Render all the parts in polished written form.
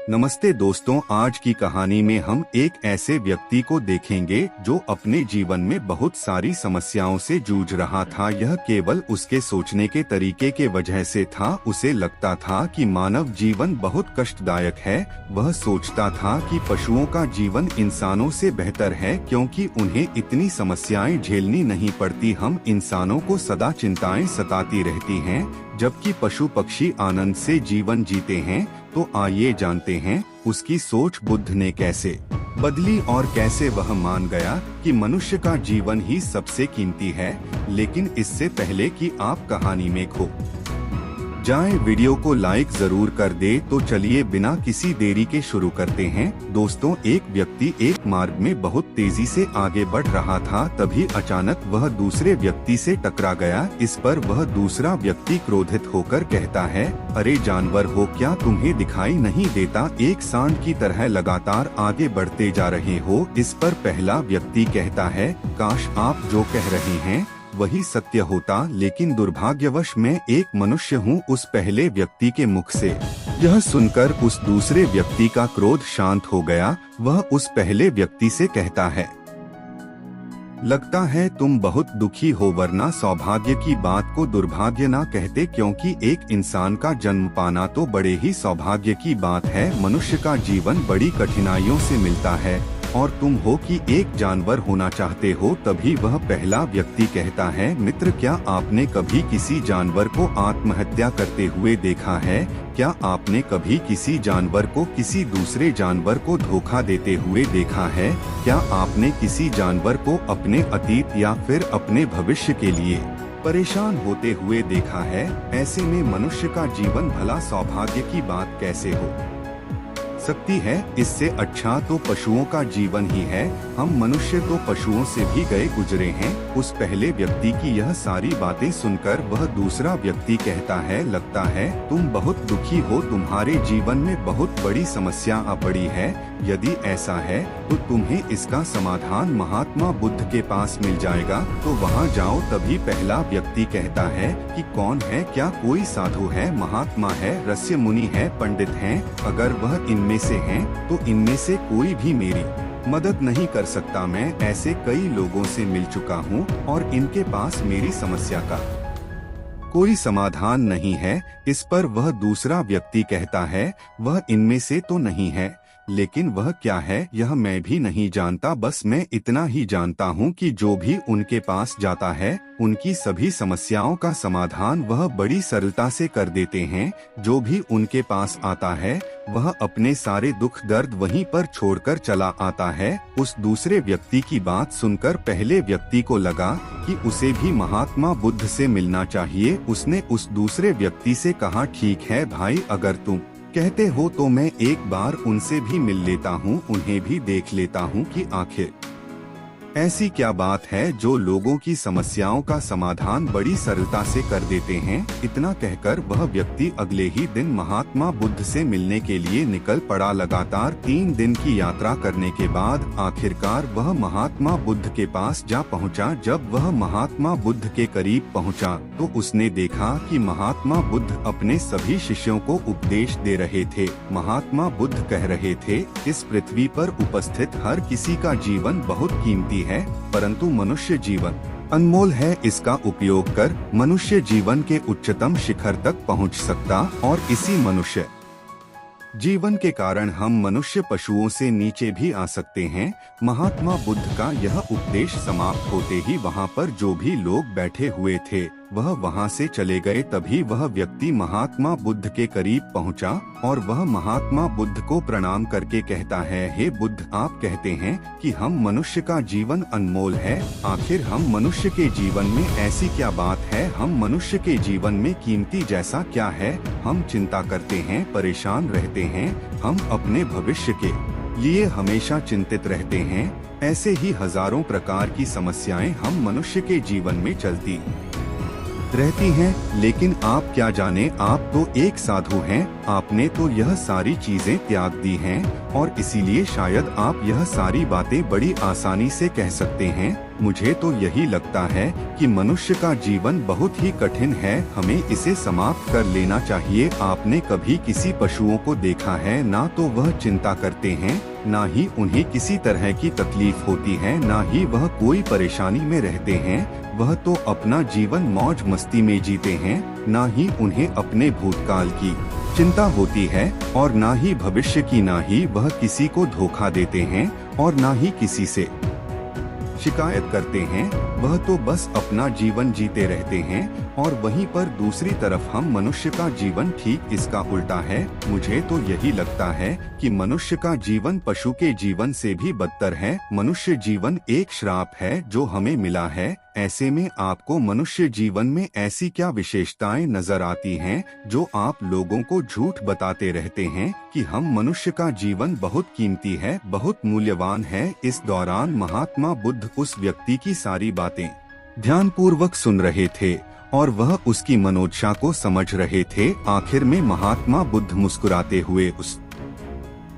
नमस्ते दोस्तों, आज की कहानी में हम एक ऐसे व्यक्ति को देखेंगे जो अपने जीवन में बहुत सारी समस्याओं से जूझ रहा था। यह केवल उसके सोचने के तरीके के वजह से था। उसे लगता था कि मानव जीवन बहुत कष्टदायक है। वह सोचता था कि पशुओं का जीवन इंसानों से बेहतर है क्योंकि उन्हें इतनी समस्याएं झेलनी नहीं पड़ती। हम इंसानों को सदा चिंताएं सताती रहती हैं, जबकि पशु पक्षी आनंद से जीवन जीते हैं। तो आइए जानते हैं उसकी सोच बुद्ध ने कैसे बदली और कैसे वह मान गया कि मनुष्य का जीवन ही सबसे कीमती है। लेकिन इससे पहले कि आप कहानी में खो जाएं, वीडियो को लाइक जरूर कर दे। तो चलिए बिना किसी देरी के शुरू करते हैं। दोस्तों, एक व्यक्ति एक मार्ग में बहुत तेजी से आगे बढ़ रहा था। तभी अचानक वह दूसरे व्यक्ति से टकरा गया। इस पर वह दूसरा व्यक्ति क्रोधित होकर कहता है, अरे जानवर हो, क्या तुम्हें दिखाई नहीं देता? एक सांड की तरह लगातार आगे बढ़ते जा रहे हो। इस पर पहला व्यक्ति कहता है, काश आप जो कह रहे हैं वही सत्य होता, लेकिन दुर्भाग्यवश मैं एक मनुष्य हूँ। उस पहले व्यक्ति के मुख से यह सुनकर उस दूसरे व्यक्ति का क्रोध शांत हो गया। वह उस पहले व्यक्ति से कहता है, लगता है तुम बहुत दुखी हो, वरना सौभाग्य की बात को दुर्भाग्य ना कहते, क्योंकि एक इंसान का जन्म पाना तो बड़े ही सौभाग्य की बात है। मनुष्य का जीवन बड़ी कठिनाइयों से मिलता है और तुम हो कि एक जानवर होना चाहते हो। तभी वह पहला व्यक्ति कहता है, मित्र, क्या आपने कभी किसी जानवर को आत्महत्या करते हुए देखा है? क्या आपने कभी किसी जानवर को किसी दूसरे जानवर को धोखा देते हुए देखा है? क्या आपने किसी जानवर को अपने अतीत या फिर अपने भविष्य के लिए परेशान होते हुए देखा है? ऐसे में मनुष्य का जीवन भला सौभाग्य की बात कैसे हो सकती है? इससे अच्छा तो पशुओं का जीवन ही है। हम मनुष्य तो पशुओं से भी गए गुजरे हैं। उस पहले व्यक्ति की यह सारी बातें सुनकर वह दूसरा व्यक्ति कहता है, लगता है तुम बहुत दुखी हो, तुम्हारे जीवन में बहुत बड़ी समस्या आ पड़ी है। यदि ऐसा है तो तुम्हें इसका समाधान महात्मा बुद्ध के पास मिल जाएगा, तो वहाँ जाओ। तभी पहला व्यक्ति कहता है कि कौन है? क्या कोई साधु है, महात्मा है, ऋषि मुनि है, पंडित हैं? अगर वह इनमें से हैं, तो इनमें से कोई भी मेरी मदद नहीं कर सकता। मैं ऐसे कई लोगों से मिल चुका हूँ और इनके पास मेरी समस्या का कोई समाधान नहीं है। इस पर वह दूसरा व्यक्ति कहता है, वह इनमें से तो नहीं है, लेकिन वह क्या है यह मैं भी नहीं जानता। बस मैं इतना ही जानता हूँ कि जो भी उनके पास जाता है उनकी सभी समस्याओं का समाधान वह बड़ी सरलता से कर देते हैं। जो भी उनके पास आता है वह अपने सारे दुख दर्द वहीं पर छोड़कर चला आता है। उस दूसरे व्यक्ति की बात सुनकर पहले व्यक्ति को लगा कि उसे भी महात्मा बुद्ध से मिलना चाहिए। उसने उस दूसरे व्यक्ति से कहा, ठीक है भाई, अगर तुम कहते हो तो मैं एक बार उनसे भी मिल लेता हूँ, उन्हें भी देख लेता हूँ कि आखिर ऐसी क्या बात है जो लोगों की समस्याओं का समाधान बड़ी सरलता से कर देते हैं। इतना कहकर वह व्यक्ति अगले ही दिन महात्मा बुद्ध से मिलने के लिए निकल पड़ा। लगातार 3 दिन की यात्रा करने के बाद आखिरकार वह महात्मा बुद्ध के पास जा पहुंचा। जब वह महात्मा बुद्ध के करीब पहुंचा तो उसने देखा कि महात्मा बुद्ध अपने सभी शिष्यों को उपदेश दे रहे थे। महात्मा बुद्ध कह रहे थे, इस पृथ्वी पर उपस्थित हर किसी का जीवन बहुत कीमती है, परंतु मनुष्य जीवन अनमोल है। इसका उपयोग कर मनुष्य जीवन के उच्चतम शिखर तक पहुंच सकता और इसी मनुष्य जीवन के कारण हम मनुष्य पशुओं से नीचे भी आ सकते हैं। महात्मा बुद्ध का यह उपदेश समाप्त होते ही वहाँ पर जो भी लोग बैठे हुए थे वह वहाँ से चले गए। तभी वह व्यक्ति महात्मा बुद्ध के करीब पहुँचा और वह महात्मा बुद्ध को प्रणाम करके कहता है, हे बुद्ध, आप कहते हैं कि हम मनुष्य का जीवन अनमोल है। आखिर हम मनुष्य के जीवन में ऐसी क्या बात है? हम मनुष्य के जीवन में कीमती जैसा क्या है? हम चिंता करते हैं, परेशान रहते हैं, हम अपने भविष्य के लिए हमेशा चिंतित रहते हैं। ऐसे ही हजारों प्रकार की समस्याएं हम मनुष्य के जीवन में चलती रहती हैं। लेकिन आप क्या जाने, आप तो एक साधु हैं। आपने तो यह सारी चीजें त्याग दी हैं और इसीलिए शायद आप यह सारी बातें बड़ी आसानी से कह सकते हैं। मुझे तो यही लगता है कि मनुष्य का जीवन बहुत ही कठिन है, हमें इसे समाप्त कर लेना चाहिए। आपने कभी किसी पशुओं को देखा है? ना तो वह चिंता करते हैं, ना ही उन्हें किसी तरह की तकलीफ होती है, ना ही वह कोई परेशानी में रहते हैं। वह तो अपना जीवन मौज मस्ती में जीते हैं, ना ही उन्हें अपने भूतकाल की चिंता होती है और ना ही भविष्य की। ना ही वह किसी को धोखा देते हैं और ना ही किसी से शिकायत करते हैं। वह तो बस अपना जीवन जीते रहते हैं। और वहीं पर दूसरी तरफ हम मनुष्य का जीवन ठीक इसका उल्टा है। मुझे तो यही लगता है कि मनुष्य का जीवन पशु के जीवन से भी बदतर है। मनुष्य जीवन एक श्राप है जो हमें मिला है। ऐसे में आपको मनुष्य जीवन में ऐसी क्या विशेषताएं नजर आती हैं जो आप लोगों को झूठ बताते रहते हैं कि हम मनुष्य का जीवन बहुत कीमती है, बहुत मूल्यवान है। इस दौरान महात्मा बुद्ध उस व्यक्ति की सारी बातें ध्यानपूर्वक सुन रहे थे और वह उसकी मनोदशा को समझ रहे थे। आखिर में महात्मा बुद्ध मुस्कुराते हुए उस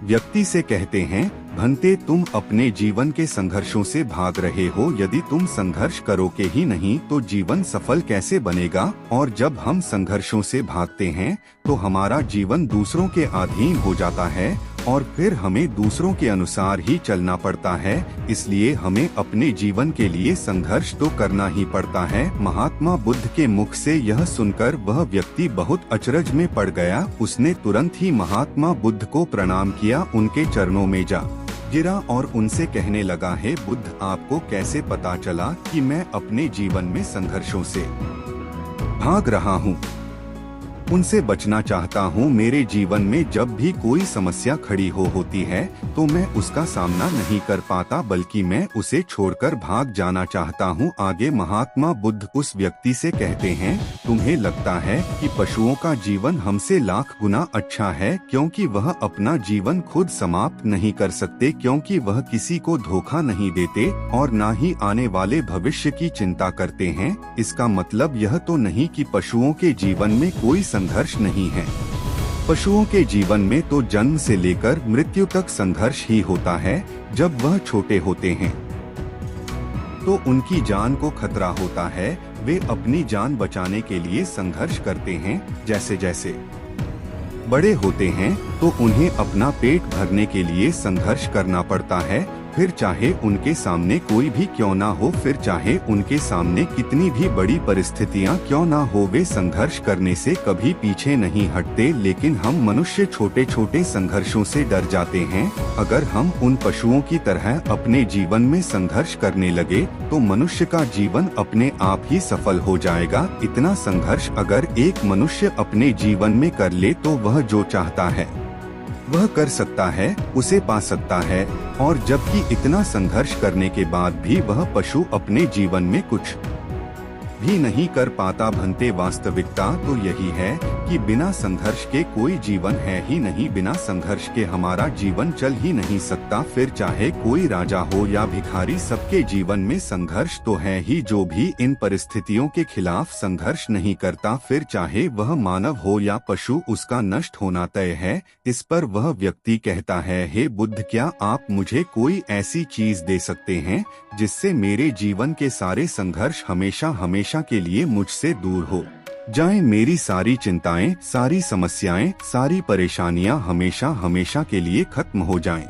व्यक्ति से कहते हैं, भंते, तुम अपने जीवन के संघर्षों से भाग रहे हो। यदि तुम संघर्ष करोगे ही नहीं तो जीवन सफल कैसे बनेगा? और जब हम संघर्षों से भागते हैं तो हमारा जीवन दूसरों के अधीन हो जाता है और फिर हमें दूसरों के अनुसार ही चलना पड़ता है। इसलिए हमें अपने जीवन के लिए संघर्ष तो करना ही पड़ता है। महात्मा बुद्ध के मुख से यह सुनकर वह व्यक्ति बहुत अचरज में पड़ गया। उसने तुरंत ही महात्मा बुद्ध को प्रणाम किया, उनके चरणों में जा गिरा और उनसे कहने लगा, हे बुद्ध, आपको कैसे पता चला कि मैं अपने जीवन में संघर्षों से भाग रहा हूँ, उनसे बचना चाहता हूँ? मेरे जीवन में जब भी कोई समस्या खड़ी होती है तो मैं उसका सामना नहीं कर पाता, बल्कि मैं उसे छोड़कर भाग जाना चाहता हूँ। आगे महात्मा बुद्ध उस व्यक्ति से कहते हैं, तुम्हें लगता है कि पशुओं का जीवन हमसे लाख गुना अच्छा है क्योंकि वह अपना जीवन खुद समाप्त नहीं कर सकते, क्योंकि वह किसी को धोखा नहीं देते और ना ही आने वाले भविष्य की चिंता करते हैं। इसका मतलब यह तो नहीं कि पशुओं के जीवन में कोई संघर्ष नहीं है। पशुओं के जीवन में तो जन्म से लेकर मृत्यु तक संघर्ष ही होता है। जब वह छोटे होते हैं तो उनकी जान को खतरा होता है, वे अपनी जान बचाने के लिए संघर्ष करते हैं। जैसे जैसे बड़े होते हैं तो उन्हें अपना पेट भरने के लिए संघर्ष करना पड़ता है, फिर चाहे उनके सामने कोई भी क्यों ना हो, फिर चाहे उनके सामने कितनी भी बड़ी परिस्थितियां क्यों ना हो, वे संघर्ष करने से कभी पीछे नहीं हटते। लेकिन हम मनुष्य छोटे छोटे संघर्षों से डर जाते हैं। अगर हम उन पशुओं की तरह अपने जीवन में संघर्ष करने लगे तो मनुष्य का जीवन अपने आप ही सफल हो जाएगा। इतना संघर्ष अगर एक मनुष्य अपने जीवन में कर ले तो वह जो चाहता है वह कर सकता है, उसे पा सकता है। और जबकि इतना संघर्ष करने के बाद भी वह पशु अपने जीवन में कुछ भी नहीं कर पाता। भंते, वास्तविकता तो यही है कि बिना संघर्ष के कोई जीवन है ही नहीं, बिना संघर्ष के हमारा जीवन चल ही नहीं सकता। फिर चाहे कोई राजा हो या भिखारी, सबके जीवन में संघर्ष तो है ही। जो भी इन परिस्थितियों के खिलाफ संघर्ष नहीं करता, फिर चाहे वह मानव हो या पशु, उसका नष्ट होना तय है। इस पर वह व्यक्ति कहता है, हे बुद्ध, क्या आप मुझे कोई ऐसी चीज दे सकते हैं जिससे मेरे जीवन के सारे संघर्ष हमेशा हमेशा के लिए मुझसे दूर हो जाएं? मेरी सारी चिंताएं, सारी समस्याएं, सारी परेशानियां हमेशा हमेशा के लिए खत्म हो जाएं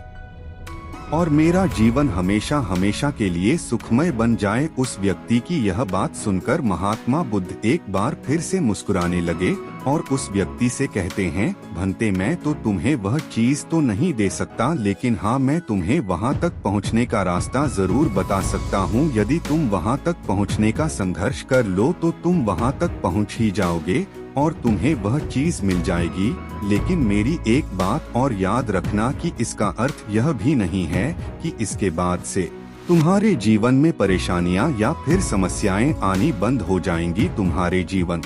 और मेरा जीवन हमेशा हमेशा के लिए सुखमय बन जाए। उस व्यक्ति की यह बात सुनकर महात्मा बुद्ध एक बार फिर से मुस्कुराने लगे और उस व्यक्ति से कहते हैं, भंते, मैं तो तुम्हें वह चीज तो नहीं दे सकता, लेकिन हाँ, मैं तुम्हें वहाँ तक पहुँचने का रास्ता जरूर बता सकता हूँ। यदि तुम वहाँ तक पहुँचने का संघर्ष कर लो तो तुम वहाँ तक पहुँच ही जाओगे और तुम्हें वह चीज मिल जाएगी। लेकिन मेरी एक बात और याद रखना कि इसका अर्थ यह भी नहीं है कि इसके बाद से तुम्हारे जीवन में परेशानियां या फिर समस्याएं आनी बंद हो जाएंगी। तुम्हारे जीवन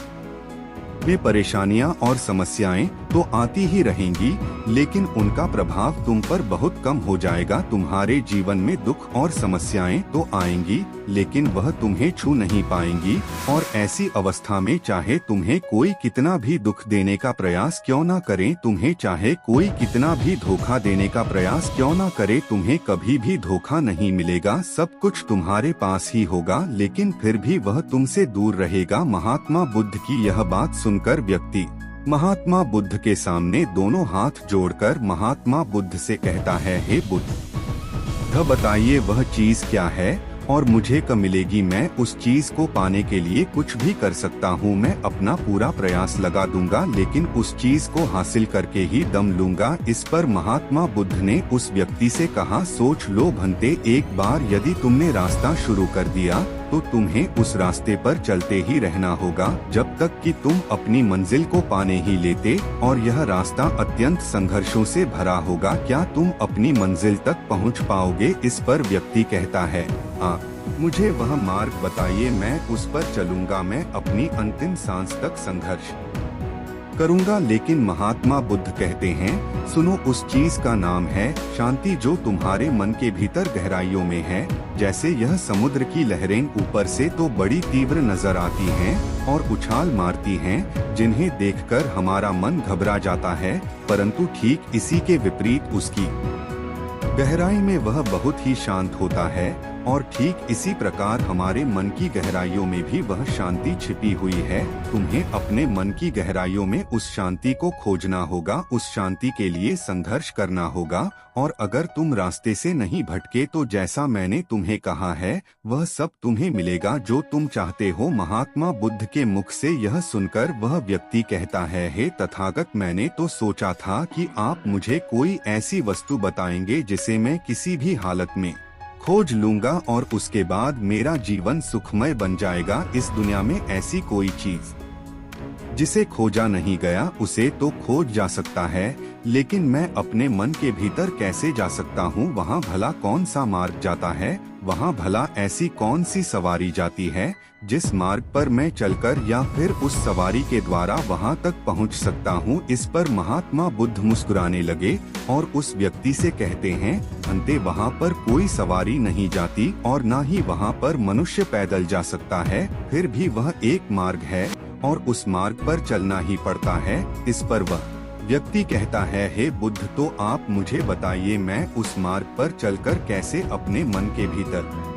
में परेशानियां और समस्याएं तो आती ही रहेंगी, लेकिन उनका प्रभाव तुम पर बहुत कम हो जाएगा। तुम्हारे जीवन में दुख और समस्याएं तो आएंगी, लेकिन वह तुम्हें छू नहीं पाएंगी। और ऐसी अवस्था में चाहे तुम्हें कोई कितना भी दुख देने का प्रयास क्यों ना करे, तुम्हें चाहे कोई कितना भी धोखा देने का प्रयास क्यों ना करे, तुम्हें कभी भी धोखा नहीं मिलेगा। सब कुछ तुम्हारे पास ही होगा, लेकिन फिर भी वह तुमसे दूर रहेगा। महात्मा बुद्ध की यह बात सुनकर व्यक्ति महात्मा बुद्ध के सामने दोनों हाथ जोड़कर महात्मा बुद्ध से कहता है, हे बुद्ध, बताइए वह चीज क्या है और मुझे कब मिलेगी। मैं उस चीज को पाने के लिए कुछ भी कर सकता हूँ। मैं अपना पूरा प्रयास लगा दूंगा, लेकिन उस चीज को हासिल करके ही दम लूंगा। इस पर महात्मा बुद्ध ने उस व्यक्ति से कहा, सोच लो भंते, एक बार यदि तुमने रास्ता शुरू कर दिया तो तुम्हें उस रास्ते पर चलते ही रहना होगा जब तक कि तुम अपनी मंजिल को पाने ही लेते, और यह रास्ता अत्यंत संघर्षों से भरा होगा। क्या तुम अपनी मंजिल तक पहुंच पाओगे? इस पर व्यक्ति कहता है, हाँ, मुझे वह मार्ग बताइए, मैं उस पर चलूंगा। मैं अपनी अंतिम सांस तक संघर्ष करूंगा। लेकिन महात्मा बुद्ध कहते हैं, सुनो, उस चीज का नाम है शांति, जो तुम्हारे मन के भीतर गहराइयों में है। जैसे यह समुद्र की लहरें ऊपर से तो बड़ी तीव्र नजर आती हैं और उछाल मारती हैं, जिन्हें देखकर हमारा मन घबरा जाता है, परंतु ठीक इसी के विपरीत उसकी गहराई में वह बहुत ही शांत होता है। और ठीक इसी प्रकार हमारे मन की गहराइयों में भी वह शांति छिपी हुई है। तुम्हें अपने मन की गहराइयों में उस शांति को खोजना होगा, उस शांति के लिए संघर्ष करना होगा। और अगर तुम रास्ते से नहीं भटके तो जैसा मैंने तुम्हें कहा है वह सब तुम्हें मिलेगा जो तुम चाहते हो। महात्मा बुद्ध के मुख से यह सुनकर वह व्यक्ति कहता है, हे तथागत, मैंने तो सोचा था कि आप मुझे कोई ऐसी वस्तु बताएंगे जिसे मैं किसी भी हालत में खोज लूंगा और उसके बाद मेरा जीवन सुखमय बन जाएगा। इस दुनिया में ऐसी कोई चीज जिसे खोजा नहीं गया उसे तो खोज जा सकता है, लेकिन मैं अपने मन के भीतर कैसे जा सकता हूँ? वहाँ भला कौन सा मार्ग जाता है? वहाँ भला ऐसी कौन सी सवारी जाती है जिस मार्ग पर मैं चलकर या फिर उस सवारी के द्वारा वहाँ तक पहुँच सकता हूँ? इस पर महात्मा बुद्ध मुस्कुराने लगे और उस व्यक्ति से कहते हैं, अंते वहाँ पर कोई सवारी नहीं जाती और न ही वहाँ पर मनुष्य पैदल जा सकता है। फिर भी वह एक मार्ग है और उस मार्ग पर चलना ही पड़ता है। इस पर वह व्यक्ति कहता है, हे बुद्ध, तो आप मुझे बताइए, मैं उस मार्ग पर चलकर कैसे अपने मन के भीतर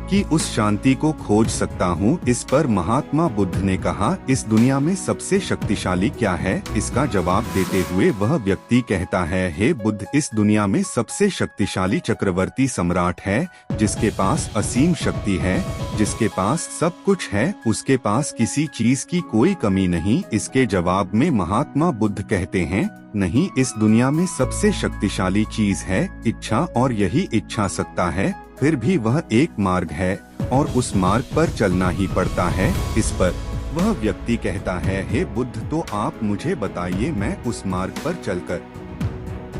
कि उस शांति को खोज सकता हूँ? इस पर महात्मा बुद्ध ने कहा, इस दुनिया में सबसे शक्तिशाली क्या है? इसका जवाब देते हुए वह व्यक्ति कहता है, हे बुद्ध, इस दुनिया में सबसे शक्तिशाली चक्रवर्ती सम्राट है, जिसके पास असीम शक्ति है, जिसके पास सब कुछ है, उसके पास किसी चीज की कोई कमी नहीं। इसके जवाब में महात्मा बुद्ध कहते हैं, नहीं, इस दुनिया में सबसे शक्तिशाली चीज है इच्छा, और यही इच्छा सकता है। फिर भी वह एक मार्ग है और उस मार्ग पर चलना ही पड़ता है। इस पर वह व्यक्ति कहता है, हे बुद्ध, तो आप मुझे बताइए, मैं उस मार्ग पर चलकर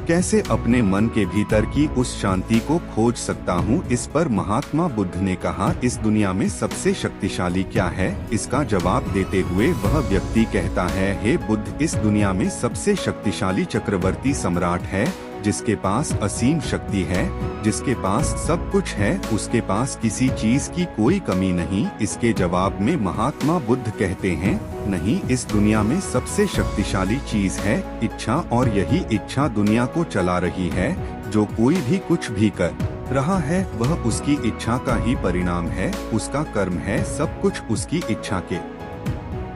कैसे अपने मन के भीतर की उस शांति को खोज सकता हूँ? इस पर महात्मा बुद्ध ने कहा, इस दुनिया में सबसे शक्तिशाली क्या है? इसका जवाब देते हुए वह व्यक्ति कहता है, हे बुद्ध, इस दुनिया में सबसे शक्तिशाली चक्रवर्ती सम्राट है, जिसके पास असीम शक्ति है, जिसके पास सब कुछ है, उसके पास किसी चीज की कोई कमी नहीं। इसके जवाब में महात्मा बुद्ध कहते हैं, नहीं, इस दुनिया में सबसे शक्तिशाली चीज है इच्छा, और यही इच्छा दुनिया को चला रही है। जो कोई भी कुछ भी कर रहा है वह उसकी इच्छा का ही परिणाम है, उसका कर्म है, सब कुछ उसकी इच्छा के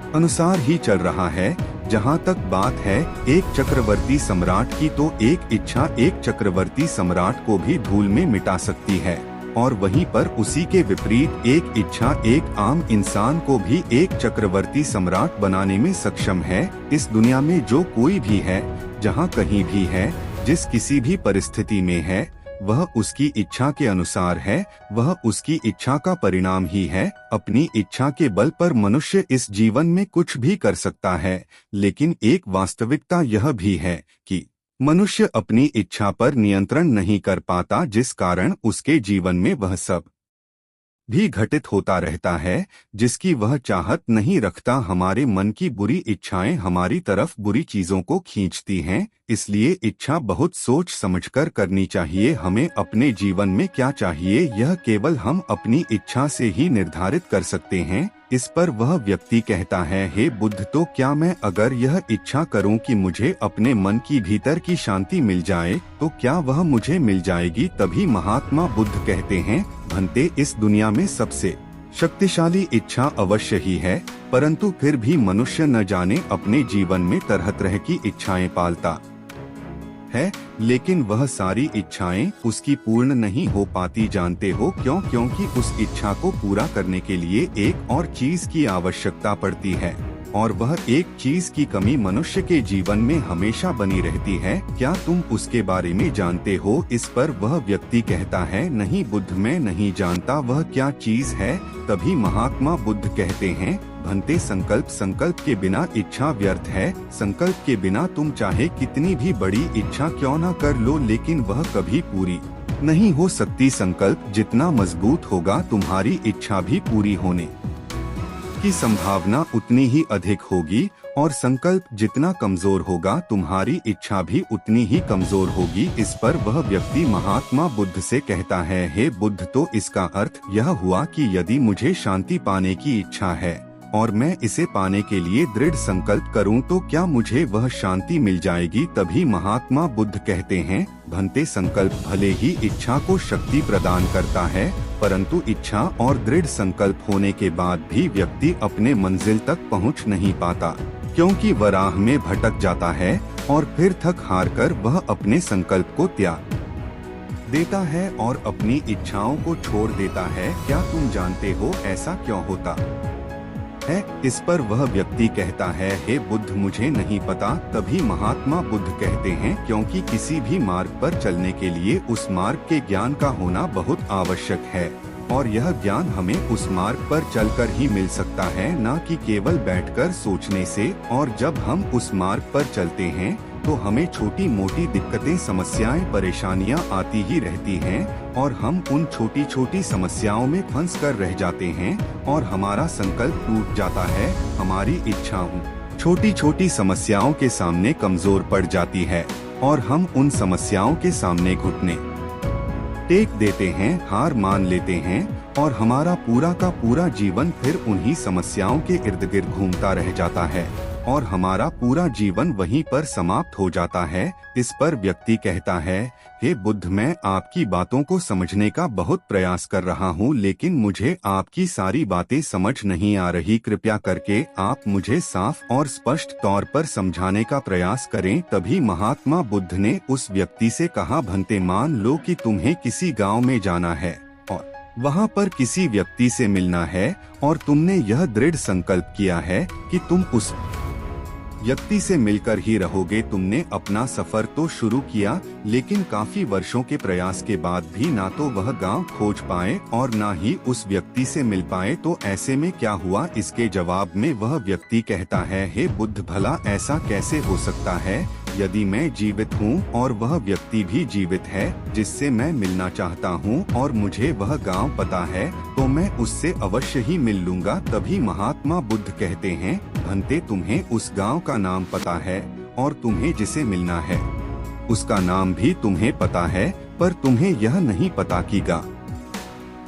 अनुसार ही चल रहा है। जहाँ तक बात है एक चक्रवर्ती सम्राट की, तो एक इच्छा एक चक्रवर्ती सम्राट को भी धूल में मिटा सकती है, और वहीं पर उसी के विपरीत एक इच्छा एक आम इंसान को भी एक चक्रवर्ती सम्राट बनाने में सक्षम है। इस दुनिया में जो कोई भी है, जहाँ कहीं भी है, जिस किसी भी परिस्थिति में है, वह उसकी इच्छा के अनुसार है, वह उसकी इच्छा का परिणाम ही है। अपनी इच्छा के बल पर मनुष्य इस जीवन में कुछ भी कर सकता है, लेकिन एक वास्तविकता यह भी है कि मनुष्य अपनी इच्छा पर नियंत्रण नहीं कर पाता, जिस कारण उसके जीवन में वह सब भी घटित होता रहता है, जिसकी वह चाहत नहीं रखता। हमारे मन की बुरी इच्छाएं हमारी तरफ बुरी चीजों को खींचती हैं, इसलिए इच्छा बहुत सोच समझकर करनी चाहिए। हमें अपने जीवन में क्या चाहिए यह केवल हम अपनी इच्छा से ही निर्धारित कर सकते हैं। इस पर वह व्यक्ति कहता है, हे बुद्ध, तो क्या मैं अगर यह इच्छा करूं कि मुझे अपने मन की भीतर की शांति मिल जाए तो क्या वह मुझे मिल जाएगी? तभी महात्मा बुद्ध कहते हैं, भंते, इस दुनिया में सबसे शक्तिशाली इच्छा अवश्य ही है, परंतु फिर भी मनुष्य न जाने अपने जीवन में तरह तरह की इच्छाएं पालता है, लेकिन वह सारी इच्छाएं उसकी पूर्ण नहीं हो पाती। जानते हो क्यों? क्योंकि उस इच्छा को पूरा करने के लिए एक और चीज की आवश्यकता पड़ती है, और वह एक चीज की कमी मनुष्य के जीवन में हमेशा बनी रहती है। क्या तुम उसके बारे में जानते हो? इस पर वह व्यक्ति कहता है, नहीं बुद्ध, मैं नहीं जानता वह क्या चीज है। तभी महात्मा बुद्ध कहते हैं, भंते, संकल्प। संकल्प के बिना इच्छा व्यर्थ है। संकल्प के बिना तुम चाहे कितनी भी बड़ी इच्छा क्यों न कर लो, लेकिन वह कभी पूरी नहीं हो सकती। संकल्प जितना मजबूत होगा, तुम्हारी इच्छा भी पूरी होने की संभावना उतनी ही अधिक होगी, और संकल्प जितना कमजोर होगा, तुम्हारी इच्छा भी उतनी ही कमजोर होगी। इस पर वह व्यक्ति महात्मा बुद्ध से कहता है, हे बुद्ध, तो इसका अर्थ यह हुआ कि यदि मुझे शांति पाने की इच्छा है और मैं इसे पाने के लिए दृढ़ संकल्प करूं तो क्या मुझे वह शांति मिल जाएगी? तभी महात्मा बुद्ध कहते हैं, भंते, संकल्प भले ही इच्छा को शक्ति प्रदान करता है, परंतु इच्छा और दृढ़ संकल्प होने के बाद भी व्यक्ति अपने मंजिल तक पहुंच नहीं पाता, क्योंकि वह राह में भटक जाता है और फिर थक हार कर वह अपने संकल्प को त्याग देता है और अपनी इच्छाओं को छोड़ देता है। क्या तुम जानते हो ऐसा क्यों होता है? इस पर वह व्यक्ति कहता है, हे बुद्ध, मुझे नहीं पता। तभी महात्मा बुद्ध कहते हैं, क्योंकि किसी भी मार्ग पर चलने के लिए उस मार्ग के ज्ञान का होना बहुत आवश्यक है, और यह ज्ञान हमें उस मार्ग पर चलकर ही मिल सकता है, न कि केवल बैठकर सोचने से। और जब हम उस मार्ग पर चलते हैं तो हमें छोटी मोटी दिक्कतें, समस्याएं, परेशानियां आती ही रहती हैं, और हम उन छोटी छोटी समस्याओं में फंस कर रह जाते हैं और हमारा संकल्प टूट जाता है। हमारी इच्छाओं छोटी छोटी समस्याओं के सामने कमजोर पड़ जाती है और हम उन समस्याओं के सामने घुटने टेक देते हैं, हार मान लेते हैं, और हमारा पूरा का पूरा जीवन फिर उन्हीं समस्याओं के इर्द गिर्द घूमता रह जाता है और हमारा पूरा जीवन वहीं पर समाप्त हो जाता है। इस पर व्यक्ति कहता है, हे बुद्ध, मैं आपकी बातों को समझने का बहुत प्रयास कर रहा हूँ, लेकिन मुझे आपकी सारी बातें समझ नहीं आ रही। कृपया करके आप मुझे साफ और स्पष्ट तौर पर समझाने का प्रयास करें। तभी महात्मा बुद्ध ने उस व्यक्ति से कहा, भंते, मान लो कि तुम्हें किसी गाँव में जाना है और वहाँ पर किसी व्यक्ति से मिलना है, और तुमने यह दृढ़ संकल्प किया है कि तुम उस व्यक्ति से मिलकर ही रहोगे। तुमने अपना सफर तो शुरू किया, लेकिन काफी वर्षों के प्रयास के बाद भी ना तो वह गांव खोज पाए और ना ही उस व्यक्ति से मिल पाए। तो ऐसे में क्या हुआ? इसके जवाब में वह व्यक्ति कहता है, हे बुद्ध, भला ऐसा कैसे हो सकता है? यदि मैं जीवित हूँ और वह व्यक्ति भी जीवित है जिससे मैं मिलना चाहता हूँ, और मुझे वह गांव पता है, तो मैं उससे अवश्य ही मिल लूंगा। तभी महात्मा बुद्ध कहते हैं, भंते, तुम्हें उस गांव का नाम पता है और तुम्हें जिसे मिलना है उसका नाम भी तुम्हें पता है, पर तुम्हें यह नहीं पता कि गांव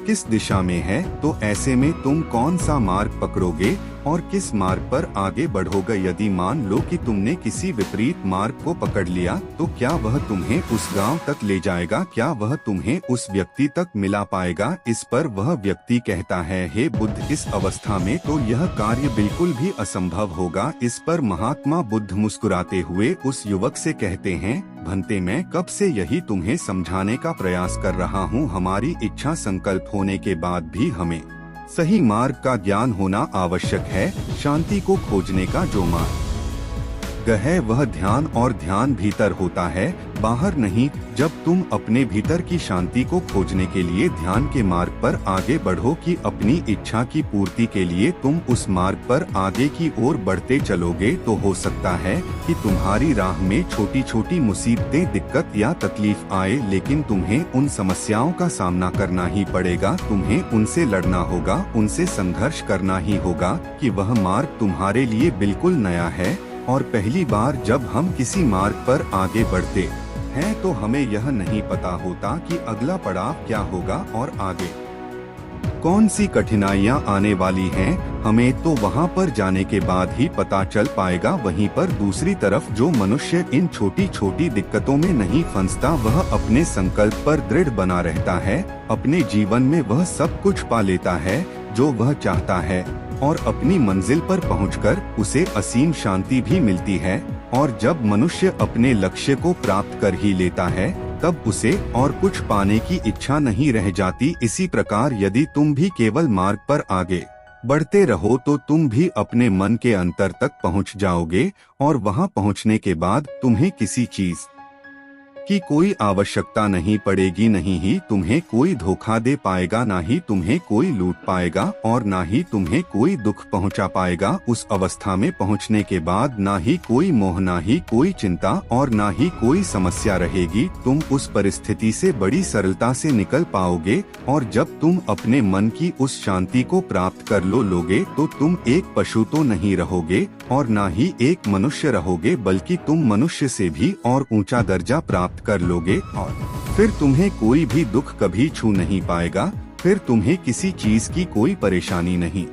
किस दिशा में है। तो ऐसे में तुम कौन सा मार्ग पकड़ोगे और किस मार्ग पर आगे बढ़ोगे? यदि मान लो कि तुमने किसी विपरीत मार्ग को पकड़ लिया, तो क्या वह तुम्हें उस गांव तक ले जाएगा? क्या वह तुम्हें उस व्यक्ति तक मिला पाएगा? इस पर वह व्यक्ति कहता है, हे बुद्ध, इस अवस्था में तो यह कार्य बिल्कुल भी असंभव होगा। इस पर महात्मा बुद्ध मुस्कुराते हुए उस युवक से कहते हैं, भंते, मैं कब से यही तुम्हें समझाने का प्रयास कर रहा हूँ। हमारी इच्छा संकल्प होने के बाद भी हमें सही मार्ग का ज्ञान होना आवश्यक है। शांति को खोजने का जो मार्ग गहन वह ध्यान और ध्यान भीतर होता है, बाहर नहीं। जब तुम अपने भीतर की शांति को खोजने के लिए ध्यान के मार्ग पर आगे बढ़ो कि अपनी इच्छा की पूर्ति के लिए तुम उस मार्ग पर आगे की ओर बढ़ते चलोगे, तो हो सकता है कि तुम्हारी राह में छोटी छोटी मुसीबतें, दिक्कत या तकलीफ आए, लेकिन तुम्हें उन समस्याओं का सामना करना ही पड़ेगा। तुम्हें उनसे लड़ना होगा, उनसे संघर्ष करना ही होगा कि वह मार्ग तुम्हारे लिए बिल्कुल नया है। और पहली बार जब हम किसी मार्ग पर आगे बढ़ते हैं तो हमें यह नहीं पता होता कि अगला पड़ाव क्या होगा और आगे कौन सी कठिनाइयां आने वाली हैं। हमें तो वहां पर जाने के बाद ही पता चल पाएगा। वहीं पर दूसरी तरफ जो मनुष्य इन छोटी छोटी दिक्कतों में नहीं फंसता, वह अपने संकल्प पर दृढ़ बना रहता है। अपने जीवन में वह सब कुछ पा लेता है जो वह चाहता है और अपनी मंजिल पर पहुंचकर उसे असीम शांति भी मिलती है। और जब मनुष्य अपने लक्ष्य को प्राप्त कर ही लेता है, तब उसे और कुछ पाने की इच्छा नहीं रह जाती। इसी प्रकार यदि तुम भी केवल मार्ग पर आगे बढ़ते रहो तो तुम भी अपने मन के अंतर तक पहुंच जाओगे और वहां पहुंचने के बाद तुम्हें किसी चीज की कोई आवश्यकता नहीं पड़ेगी। नहीं ही तुम्हें कोई धोखा दे पाएगा, ना ही तुम्हें कोई लूट पाएगा और ना ही तुम्हें कोई दुख पहुंचा पाएगा। उस अवस्था में पहुंचने के बाद ना ही कोई मोह, ना ही कोई चिंता और ना ही कोई समस्या रहेगी। तुम उस परिस्थिति से बड़ी सरलता से निकल पाओगे। और जब तुम अपने मन की उस शांति को प्राप्त कर लोगे तो तुम एक पशु तो नहीं रहोगे और ना ही एक मनुष्य रहोगे, बल्कि तुम मनुष्य से भी और ऊंचा दर्जा प्राप्त कर लोगे। और फिर तुम्हें कोई भी दुख कभी छू नहीं पाएगा। फिर तुम्हें किसी चीज की कोई परेशानी नहीं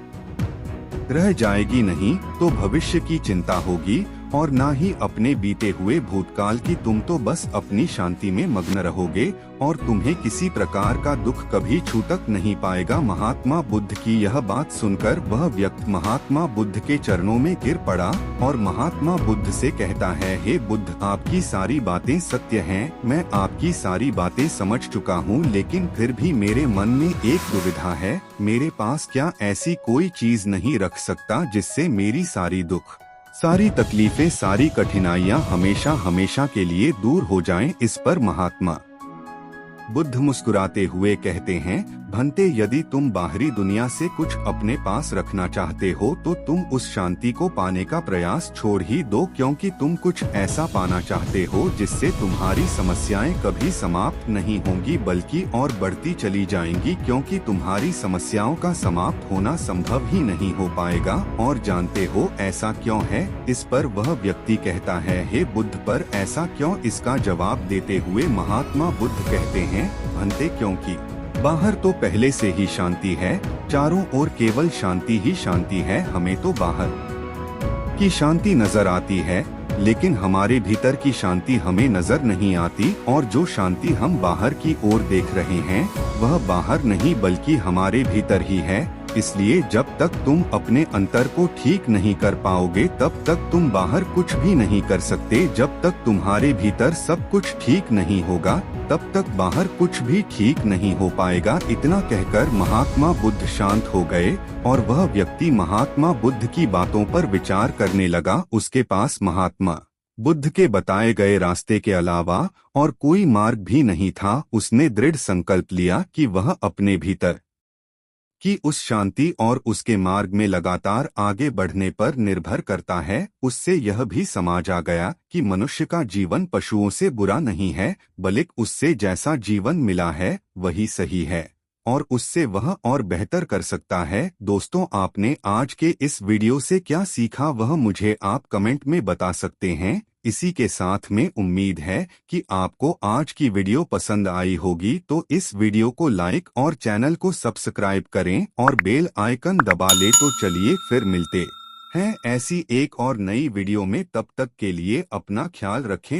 रह जाएगी। नहीं तो भविष्य की चिंता होगी और ना ही अपने बीते हुए भूतकाल की। तुम तो बस अपनी शांति में मग्न रहोगे और तुम्हें किसी प्रकार का दुख कभी छू तक नहीं पाएगा। महात्मा बुद्ध की यह बात सुनकर वह व्यक्ति महात्मा बुद्ध के चरणों में गिर पड़ा और महात्मा बुद्ध से कहता है, हे बुद्ध, आपकी सारी बातें सत्य हैं, मैं आपकी सारी बातें समझ चुका हूँ, लेकिन फिर भी मेरे मन में एक दुविधा है। मेरे पास क्या ऐसी कोई चीज नहीं रख सकता जिससे मेरी सारी दुख, सारी तकलीफें, सारी कठिनाइयां हमेशा हमेशा के लिए दूर हो जाएं। इस पर महात्मा बुद्ध मुस्कुराते हुए कहते हैं, भंते, यदि तुम बाहरी दुनिया से कुछ अपने पास रखना चाहते हो तो तुम उस शांति को पाने का प्रयास छोड़ ही दो, क्योंकि तुम कुछ ऐसा पाना चाहते हो जिससे तुम्हारी समस्याएं कभी समाप्त नहीं होंगी बल्कि और बढ़ती चली जाएंगी, क्योंकि तुम्हारी समस्याओं का समाप्त होना संभव ही नहीं हो पाएगा। और जानते हो ऐसा क्यों है? इस पर वह व्यक्ति कहता है, हे बुद्ध, पर ऐसा क्यों? इसका जवाब देते हुए महात्मा बुद्ध कहते हैं, भंते, क्योंकि बाहर तो पहले से ही शांति है, चारों ओर केवल शांति ही शांति है। हमें तो बाहर की शांति नजर आती है, लेकिन हमारे भीतर की शांति हमें नजर नहीं आती। और जो शांति हम बाहर की ओर देख रहे हैं वह बाहर नहीं बल्कि हमारे भीतर ही है। इसलिए जब तक तुम अपने अंतर को ठीक नहीं कर पाओगे तब तक तुम बाहर कुछ भी नहीं कर सकते। जब तक तुम्हारे भीतर सब कुछ ठीक नहीं होगा तब तक बाहर कुछ भी ठीक नहीं हो पाएगा। इतना कहकर महात्मा बुद्ध शांत हो गए और वह व्यक्ति महात्मा बुद्ध की बातों पर विचार करने लगा। उसके पास महात्मा बुद्ध के बताए गए रास्ते के अलावा और कोई मार्ग भी नहीं था। उसने दृढ़ संकल्प लिया कि वह अपने भीतर कि उस शांति और उसके मार्ग में लगातार आगे बढ़ने पर निर्भर करता है। उससे यह भी समझ आ गया कि मनुष्य का जीवन पशुओं से बुरा नहीं है, बल्कि उससे जैसा जीवन मिला है वही सही है और उससे वह और बेहतर कर सकता है। दोस्तों, आपने आज के इस वीडियो से क्या सीखा वह मुझे आप कमेंट में बता सकते हैं। इसी के साथ में उम्मीद है कि आपको आज की वीडियो पसंद आई होगी, तो इस वीडियो को लाइक और चैनल को सब्सक्राइब करें और बेल आइकन दबा ले। तो चलिए फिर मिलते हैं ऐसी एक और नई वीडियो में। तब तक के लिए अपना ख्याल रखें।